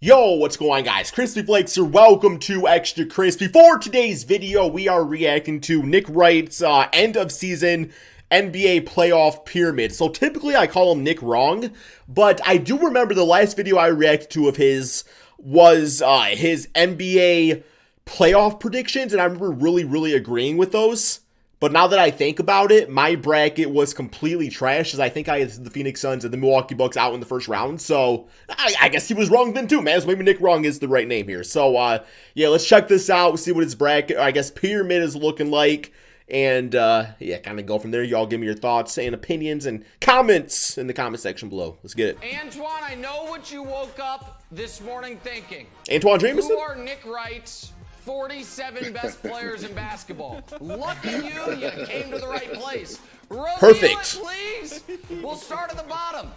Yo, what's going on, guys? Crispy Flakes here. Welcome to Extra Crispy. For today's video, we are reacting to Nick Wright's end of season NBA playoff pyramid. So typically I call him Nick Wrong, but I do remember the last video I reacted to of his was his NBA playoff predictions, and I remember really agreeing with those. But now that I think about it, my bracket was completely trash, as I think I had the Phoenix Suns and the Milwaukee Bucks out in the first round. So I guess he was wrong then too, man. So maybe Nick Wrong is the right name here. So yeah, let's check this out, see what his bracket, I guess, pyramid is looking like. And yeah, kind of go from there. Y'all give me your thoughts and opinions and comments in the comment section below. Let's get it. Antoine, I know what you woke up this morning thinking. Antoine Jameson? Who are Nick Wright's 47 best players in basketball? Lucky you came to the right place. Perfect. Please. We'll start at the bottom.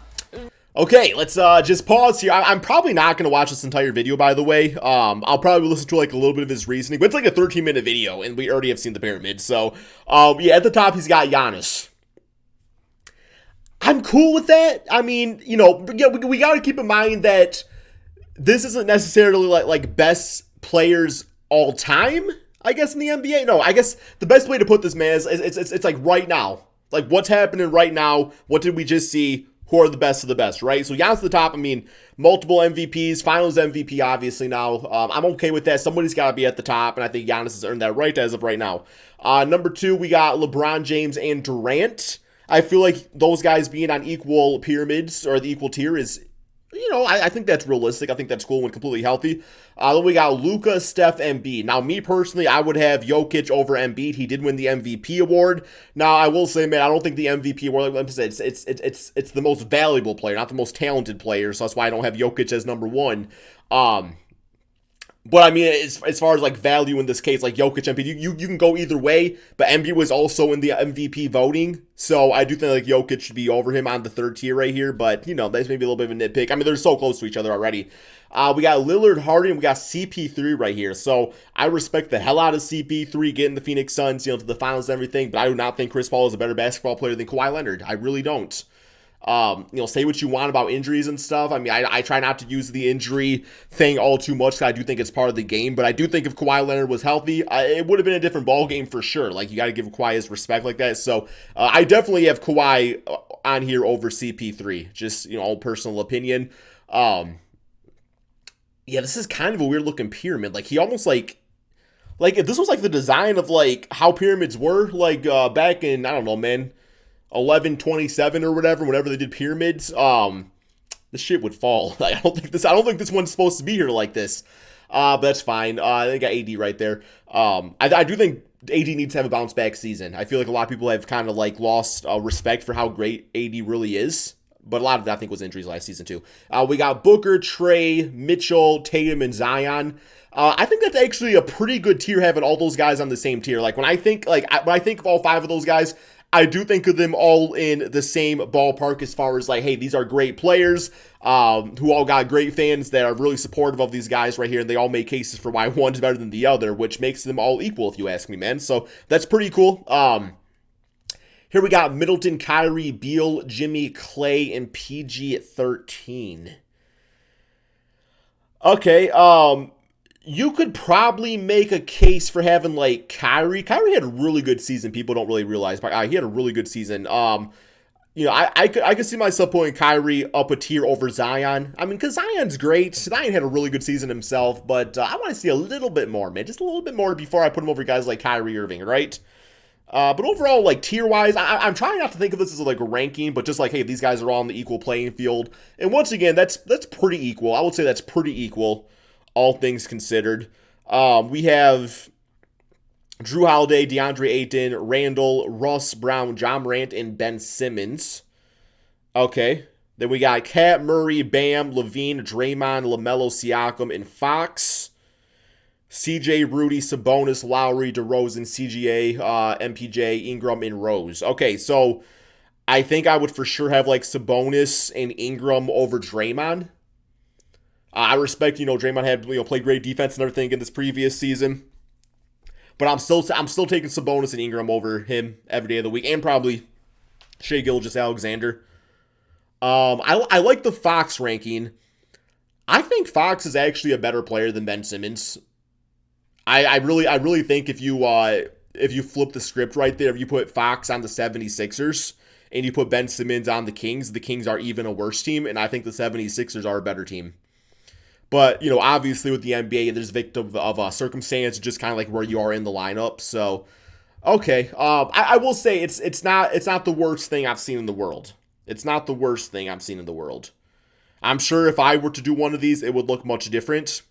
Okay, let's just pause here. I'm probably not going to watch this entire video, by the way. I'll probably listen to like a little bit of his reasoning, but it's like a 13-minute video, and we already have seen the pyramid. So, yeah, at the top, he's got Giannis. I'm cool with that. I mean, you know, yeah, we got to keep in mind that this isn't necessarily like best players all time, I guess, in the NBA. No, I guess the best way to put this, man, is it's like right now. Like, what's happening right now? What did we just see? Who are the best of the best, right? So Giannis at the top, I mean, multiple MVPs, finals MVP, obviously now. I'm okay with that. Somebody's got to be at the top, and I think Giannis has earned that right as of right now. Number two, we got LeBron James and Durant. I feel like those guys being on equal pyramids or the equal tier is, you know, I think that's realistic. I think that's cool when completely healthy. Then we got Luka, Steph, Embiid. Now, me personally, I would have Jokic over Embiid. He did win the MVP award. Now, I will say, man, I don't think the MVP award, like I said, it's the most valuable player, not the most talented player. So that's why I don't have Jokic as number one. But I mean, as far as like value in this case, like Jokic, MVP, you can go either way. But Embiid was also in the MVP voting, so I do think like Jokic should be over him on the third tier right here. But you know, that's maybe a little bit of a nitpick. I mean, they're so close to each other already. We got Lillard, Harden, and we got CP3 right here. So I respect the hell out of CP3 getting the Phoenix Suns, you know, to the finals and everything. But I do not think Chris Paul is a better basketball player than Kawhi Leonard. I really don't. You know, say what you want about injuries and stuff. I mean, I try not to use the injury thing all too much because I do think it's part of the game. But I do think if Kawhi Leonard was healthy, it would have been a different ball game for sure. Like, you got to give Kawhi his respect like that. So I definitely have Kawhi on here over CP3. Just, you know, all personal opinion. Yeah, this is kind of a weird looking pyramid. Like, he almost like if this was like the design of like how pyramids were like back in, I don't know, man, 1127 or whenever they did pyramids, this shit would fall. Like, I don't think this one's supposed to be here like this. But that's fine. I got AD right there. I do think AD needs to have a bounce back season. I feel like a lot of people have kind of like lost respect for how great AD really is. But a lot of that, I think, was injuries last season too. We got Booker, Trey, Mitchell, Tatum, and Zion. I think that's actually a pretty good tier, having all those guys on the same tier. Like, when I think of all five of those guys, I do think of them all in the same ballpark as far as like, hey, these are great players who all got great fans that are really supportive of these guys right here. And they all make cases for why one's better than the other, which makes them all equal, if you ask me, man. So that's pretty cool. Here we got Middleton, Kyrie, Beal, Jimmy, Clay, and PG-13. Okay, you could probably make a case for having like Kyrie. Kyrie had a really good season. People don't really realize, but he had a really good season. You know, I could see myself putting Kyrie up a tier over Zion. I mean, because Zion's great. Zion had a really good season himself, but I want to see a little bit more, man. Just a little bit more before I put him over guys like Kyrie Irving, right? But overall, like, tier-wise, I'm trying not to think of this as like a ranking, but just like, hey, these guys are all on the equal playing field. And once again, that's pretty equal. I would say that's pretty equal, all things considered. We have Drew Holiday, DeAndre Ayton, Randall, Russ Brown, John Morant, and Ben Simmons. Okay. Then we got Cat, Murray, Bam, Levine, Draymond, LaMelo, Siakam, and Fox. CJ, Rudy, Sabonis, Lowry, DeRozan, CGA, MPJ, Ingram, and Rose. Okay, so I think I would for sure have like Sabonis and Ingram over Draymond. I respect, you know, Draymond had, you know, played great defense and everything in this previous season. But I'm still taking Sabonis and Ingram over him every day of the week, and probably Shai Gilgeous-Alexander. I like the Fox ranking. I think Fox is actually a better player than Ben Simmons. I really think if you flip the script right there, if you put Fox on the 76ers and you put Ben Simmons on the Kings are even a worse team, and I think the 76ers are a better team. But, you know, obviously with the NBA, there's victim of circumstance, just kind of like where you are in the lineup. So, okay. I will say it's not the worst thing I've seen in the world. It's not the worst thing I've seen in the world. I'm sure if I were to do one of these, it would look much different.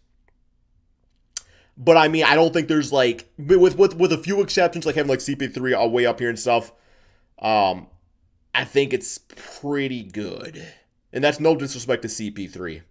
But I mean, I don't think there's like, with a few exceptions, like having like CP3 all way up here and stuff, I think it's pretty good. And that's no disrespect to CP3.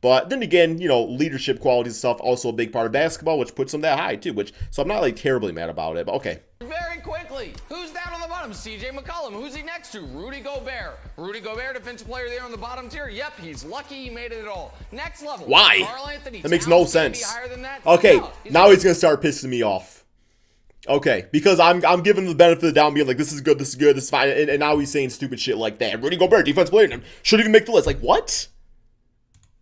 But then again, you know, leadership qualities and stuff also a big part of basketball, which puts them that high too. So I'm not like terribly mad about it, but okay. Very quickly, who's down on the bottom? CJ McCollum. Who's he next to? Rudy Gobert. Rudy Gobert, defensive player there on the bottom tier. Yep, he's lucky he made it at all. Next level. Why? Carl Anthony. That makes no sense. Okay, No, now he's gonna start pissing me off. Okay, because I'm giving him the benefit of the doubt, being like, this is good, this is fine, and now he's saying stupid shit like that. Rudy Gobert, defensive player, shouldn't even make the list. Like, what?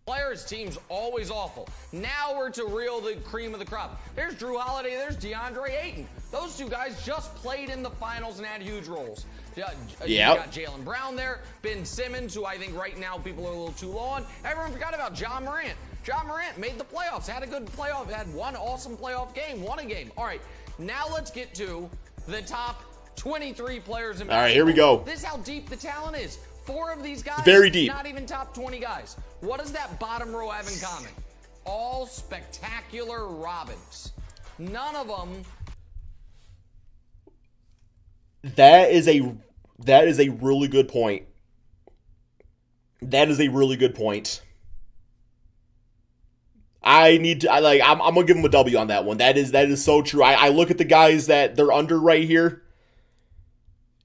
Players, team's always awful. Now we're to reel the cream of the crop. There's Drew Holiday, there's DeAndre Ayton. Those two guys just played in the finals and had huge roles. You got Jaylen Brown there, Ben Simmons, who I think right now people are a little too low on. Everyone forgot about Ja Morant. Ja Morant made the playoffs, had a good playoff, had one awesome playoff game, won a game. All right, now let's get to the top 23 players in basketball. All right, here we go. This is how deep the talent is. 4 of these guys, very deep. Not even top 20 guys. What does that bottom row have in common? All spectacular Robins. None of them. That is a really good point. That is a really good point. I'm gonna give him a W on that one. That is so true. I look at the guys that they're under right here,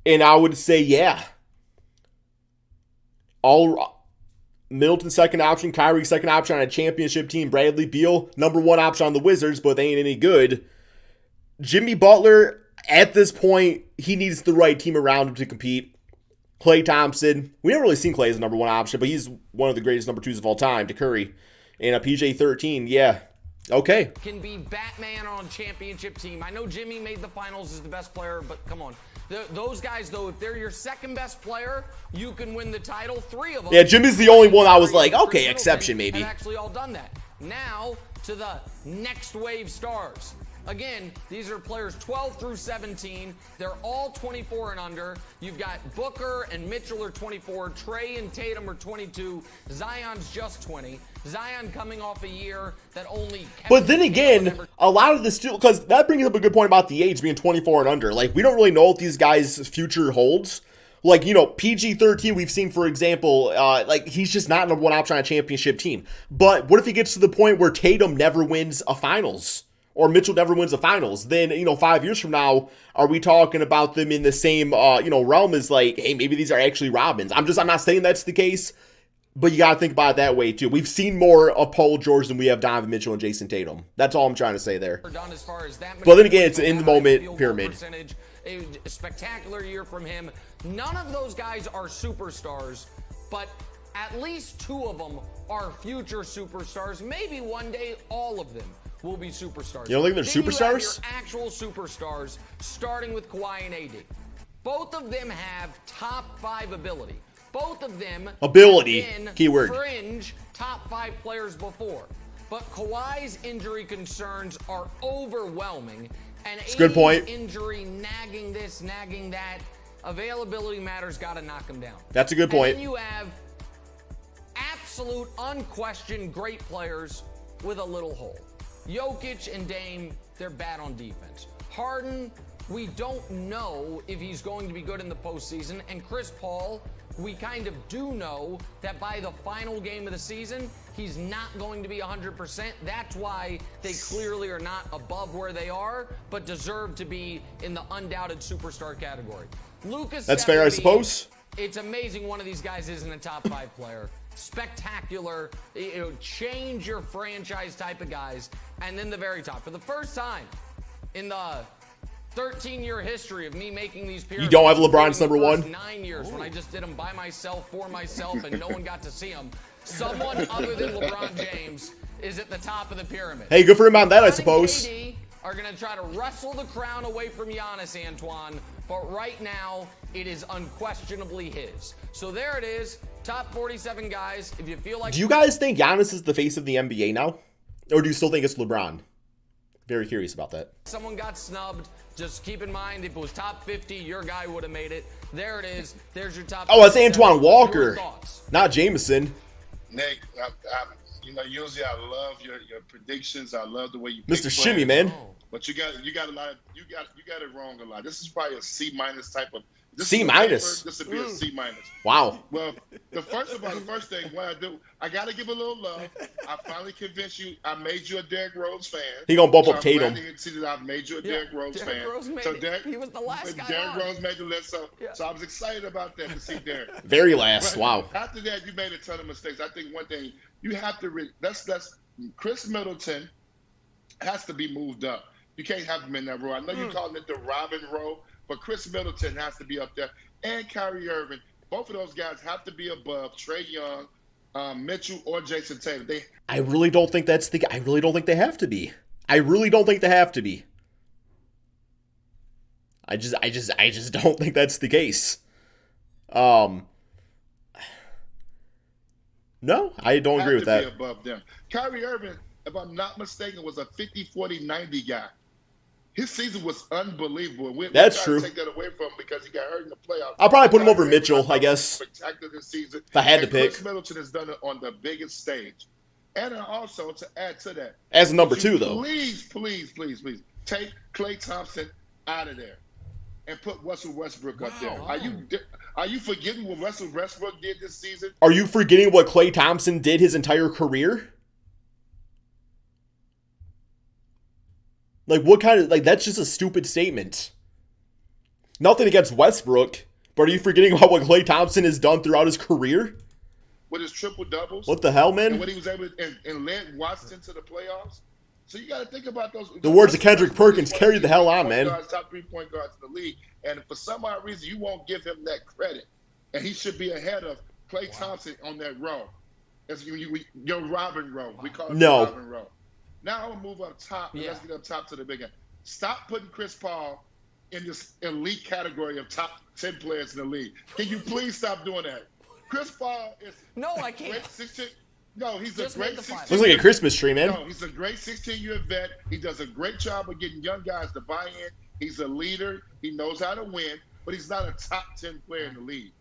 and I would say, yeah. Middleton second option, Kyrie second option on a championship team, Bradley Beal number 1 option on the Wizards, but they ain't any good. Jimmy Butler, at this point, he needs the right team around him to compete. Klay Thompson, we haven't really seen Klay as a number 1 option, but he's one of the greatest number 2s of all time to Curry. And a PJ13, yeah. Okay. Can be Batman on a championship team. I know Jimmy made the finals as the best player, but come on. Those guys, though, if they're your second best player, you can win the title. 3 of them. Yeah, Jimmy's the only one I was like, okay, exception maybe. Have actually all done that. Now to the next wave stars. Again, these are players 12 through 17. They're all 24 and under. You've got Booker and Mitchell are 24. Trey and Tatum are 22. Zion's just 20. Zion coming off a year that only... But then again, a lot of this too, because that brings up a good point about the age being 24 and under. Like, we don't really know what these guys' future holds. Like, you know, PG-13, we've seen, for example, like, he's just not number 1 option on a championship team. But what if he gets to the point where Tatum never wins a finals? Or Mitchell never wins the finals? Then, you know, 5 years from now, are we talking about them in the same, realm as like, hey, maybe these are actually Robins? I'm not saying that's the case, but you got to think about it that way too. We've seen more of Paul George than we have Donovan Mitchell and Jason Tatum. That's all I'm trying to say there. But then again, it's an in the moment pyramid. A spectacular year from him. None of those guys are superstars, but at least 2 of them are future superstars. Maybe one day all of them will be superstars. You don't think they're superstars? You have your actual superstars, starting with Kawhi and AD. Both of them have top 5 ability. Both of them ability, have been keyword, fringe top 5 players before. But Kawhi's injury concerns are overwhelming, and AD's good point. Injury nagging this, nagging that. Availability matters. Got to knock him down. That's a good point. And then you have absolute, unquestioned great players with a little hole. Jokic and Dame, they're bad on defense. Harden, we don't know if he's going to be good in the postseason. And Chris Paul, we kind of do know that by the final game of the season, he's not going to be 100%. That's why they clearly are not above where they are, but deserve to be in the undoubted superstar category. Lucas, that's fair, I suppose. It's amazing one of these guys isn't a top 5 player. Spectacular, change your franchise type of guys. And then the very top, for the first time in the 13-year history of me making these pyramids, you don't have LeBron's number 1? 9 years when I just did them by myself, for myself, and no one got to see them. someone other than LeBron James is at the top of the pyramid. Hey, good for him on that, I LeBron and suppose. KD are going to try to wrestle the crown away from Giannis, Antoine, but right now it is unquestionably his. So there it is, top 47 guys. If you feel like... Do you guys think Giannis is the face of the NBA now? Or do you still think it's LeBron? Very curious about that. Someone got snubbed. Just keep in mind, if it was top 50, your guy would have made it. There it is. There's your top... Oh, it's Antoine Walker, not Jameson. Nick, usually I love your predictions. I love the way you pick Mr. Shimmy, players. man. But you got a lot. You got it wrong a lot. This is probably a C- type of. C-? This would be a C-. Wow. Well, the first thing, what I do, I got to give a little love. I finally convinced you. I made you a Derrick Rose fan. He gonna bump So up I'm Tatum. glad to see that I've made you a Derrick Rose Derrick fan. Rose made So it. He was the last guy Derrick on. Rose made the list. So I was excited about that to see Derrick. Very last. Wow. After that, you made a ton of mistakes. I think one thing you have to that's Chris Middleton has to be moved up. You can't have him in that role. I know you're calling it the Robin role, but Chris Middleton has to be up there. And Kyrie Irving, both of those guys have to be above Trae Young, Mitchell, or Jason Tatum. I really don't think that's the. I really don't think they have to be. I really don't think they have to be. I just don't think that's the case. No, I don't agree with that. Be above them. Kyrie Irving, if I'm not mistaken, was a 50-40-90 guy. His season was unbelievable. That's true. Take that away from him because he got hurt in the playoffs. I'll probably put him over Mitchell, I guess. Spectacular this season. If I had to pick. Chris Middleton has done it on the biggest stage. And also to add to that, as number 2, though. Please take Klay Thompson out of there and put Russell Westbrook up there. Are you forgetting what Russell Westbrook did this season? Are you forgetting what Klay Thompson did his entire career? Like, what kind of, like, that's just a stupid statement. Nothing against Westbrook, but are you forgetting about what Klay Thompson has done throughout his career? With his triple-doubles. What the hell, man? And what he was able to, and led Washington to the playoffs. So you got to think about those. The words of Kendrick Perkins, carry the hell on, man. Top 3-point guards in the league. And for some odd reason, you won't give him that credit. And he should be ahead of Klay Thompson on that row. That's your Robin row. We call it the Robin row. Now I'm going to move up top, and let's get up top to the big end. Stop putting Chris Paul in this elite category of top 10 players in the league. Can you please stop doing that? Chris Paul is I can't. great 16. No, he's a great 16. Looks like a Christmas tree, man. No, he's a great 16-year vet. He does a great job of getting young guys to buy in. He's a leader. He knows how to win, but he's not a top 10 player in the league.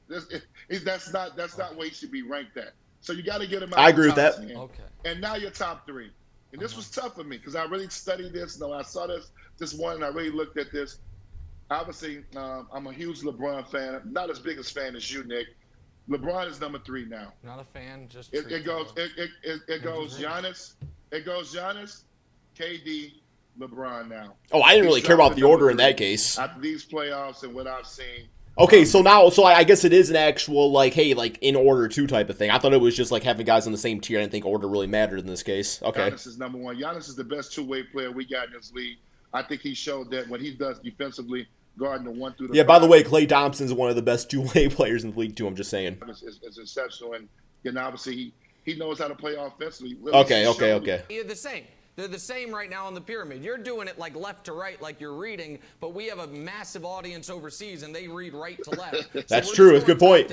That's not where he should be ranked at. So you got to get him out. I agree with that. 10. Okay. And now you're top 3. And this was tough for me because I really studied this. I saw this one, and I really looked at this. Obviously, I'm a huge LeBron fan. I'm not as big a fan as you, Nick. LeBron is number 3 now. Not a fan, just it goes Giannis. It goes Giannis, KD, LeBron now. Oh, I didn't really care about the order in that case. After these playoffs and what I've seen. Okay, so I guess it is an actual, like, hey, like, in order 2 type of thing. I thought it was just, like, having guys on the same tier. I didn't think order really mattered in this case. Okay. Giannis is number 1. Giannis is the best 2-way player we got in this league. I think he showed that what he does defensively, guarding the 1 through the 5. By the way, Klay Thompson's one of the best 2-way players in the league, too. I'm just saying. It's exceptional. And obviously, he knows how to play offensively. Okay. You're the same. They're the same right now on the pyramid. You're doing it like left to right, like you're reading, but we have a massive audience overseas, and they read right to left. That's true. It's a good point.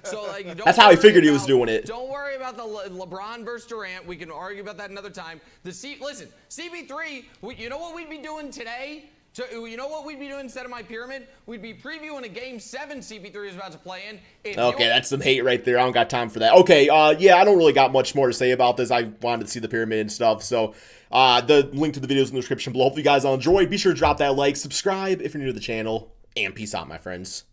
So, that's how I figured he was doing it. Don't worry about the LeBron versus Durant. We can argue about that another time. Listen, CP3, you know what we'd be doing today? So, you know what we'd be doing instead of my pyramid? We'd be previewing a Game 7 CP3 is about to play in. Okay, that's some hate right there. I don't got time for that. Okay, I don't really got much more to say about this. I wanted to see the pyramid and stuff, so the link to the video is in the description below. If you guys all enjoyed, be sure to drop that like, subscribe if you're new to the channel, and peace out, my friends.